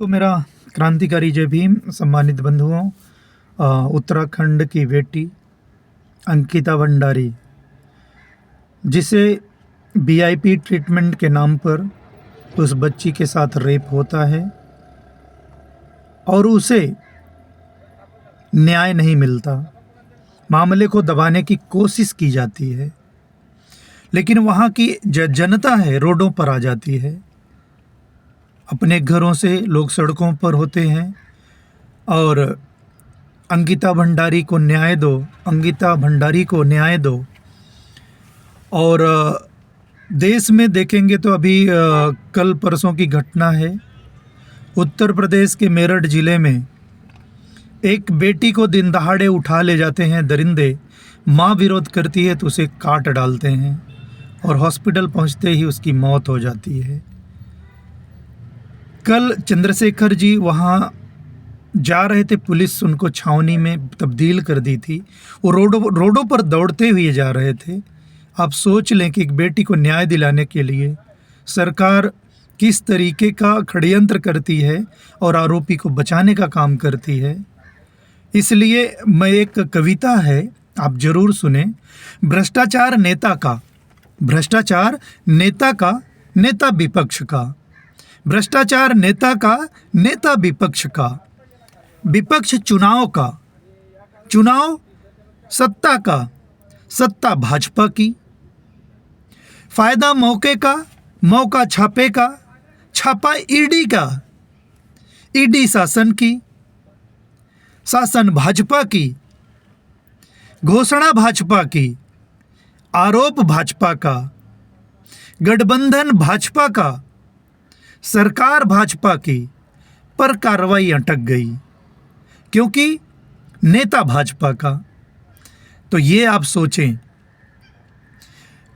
तो मेरा क्रांतिकारी जय भीम। सम्मानित बंधुओं, उत्तराखंड की बेटी अंकिता भंडारी, जिसे वीआईपी ट्रीटमेंट के नाम पर उस बच्ची के साथ रेप होता है और उसे न्याय नहीं मिलता। मामले को दबाने की कोशिश की जाती है, लेकिन वहाँ की जनता है रोडों पर आ जाती है। अपने घरों से लोग सड़कों पर होते हैं और अंकिता भंडारी को न्याय दो, अंकिता भंडारी को न्याय दो। और देश में देखेंगे तो अभी कल परसों की घटना है। उत्तर प्रदेश के मेरठ ज़िले में एक बेटी को दिन दहाड़े उठा ले जाते हैं दरिंदे। माँ विरोध करती है तो उसे काट डालते हैं और हॉस्पिटल पहुंचते ही उसकी मौत हो जाती है। कल चंद्रशेखर जी वहाँ जा रहे थे, पुलिस उनको छावनी में तब्दील कर दी थी। वो रोडों पर दौड़ते हुए जा रहे थे। आप सोच लें कि एक बेटी को न्याय दिलाने के लिए सरकार किस तरीके का षड्यंत्र करती है और आरोपी को बचाने का काम करती है। इसलिए मैं एक कविता है, आप जरूर सुने। भ्रष्टाचार नेता का, भ्रष्टाचार नेता का, नेता विपक्ष का। भ्रष्टाचार नेता का, नेता विपक्ष का। विपक्ष चुनाव का, चुनाव सत्ता का, सत्ता भाजपा की। फायदा मौके का, मौका छापे का, छापा ईडी का, ईडी शासन की, शासन भाजपा की। घोषणा भाजपा की, आरोप भाजपा का, गठबंधन भाजपा का, सरकार भाजपा की, पर कार्रवाई अटक गई क्योंकि नेता भाजपा का। तो ये आप सोचें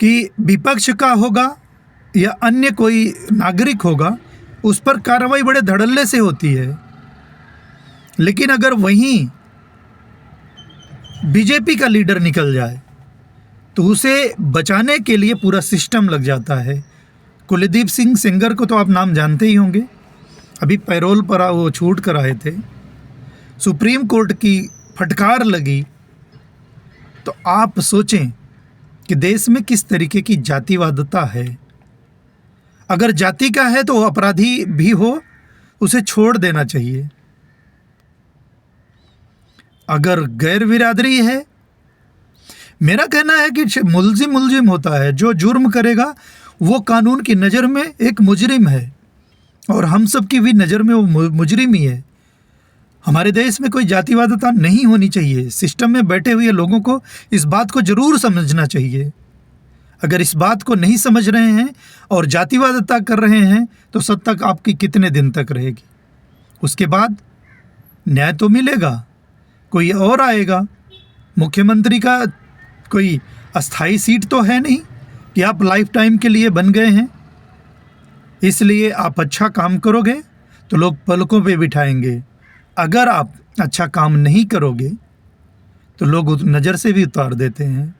कि विपक्ष का होगा या अन्य कोई नागरिक होगा, उस पर कार्रवाई बड़े धड़ल्ले से होती है। लेकिन अगर वहीं बीजेपी का लीडर निकल जाए तो उसे बचाने के लिए पूरा सिस्टम लग जाता है। कुलदीप सिंह सेंगर को तो आप नाम जानते ही होंगे, अभी पैरोल पर वो छूट कर आए थे। सुप्रीम कोर्ट की फटकार लगी। तो आप सोचें कि देश में किस तरीके की जातिवादता है। अगर जाति का है तो अपराधी भी हो, उसे छोड़ देना चाहिए। अगर गैर बिरादरी है, मेरा कहना है कि मुलजिम होता है। जो जुर्म करेगा वो कानून की नज़र में एक मुजरिम है और हम सब की भी नज़र में वो मुजरिम ही है। हमारे देश में कोई जातिवादता नहीं होनी चाहिए। सिस्टम में बैठे हुए लोगों को इस बात को ज़रूर समझना चाहिए। अगर इस बात को नहीं समझ रहे हैं और जातिवादता कर रहे हैं तो सत्ता आपकी कितने दिन तक रहेगी। उसके बाद न्याय तो मिलेगा, कोई और आएगा। मुख्यमंत्री का कोई अस्थाई सीट तो है नहीं कि आप लाइफ टाइम के लिए बन गए हैं। इसलिए आप अच्छा काम करोगे तो लोग पलकों पे बिठाएंगे। अगर आप अच्छा काम नहीं करोगे तो लोग नज़र से भी उतार देते हैं।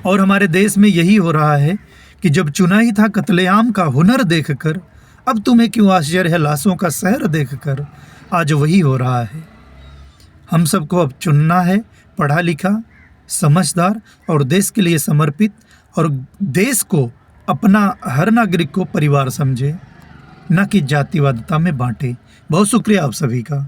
और हमारे देश में यही हो रहा है कि जब चुना ही था कत्लेआम का हुनर देखकर, अब तुम्हें क्यों आश्चर्य है लाशों का शहर देखकर। आज वही हो रहा है। हम सबको अब चुनना है पढ़ा लिखा, समझदार और देश के लिए समर्पित, और देश को अपना हर नागरिक को परिवार समझे, न कि जातिवादता में बांटे। बहुत शुक्रिया आप सभी का।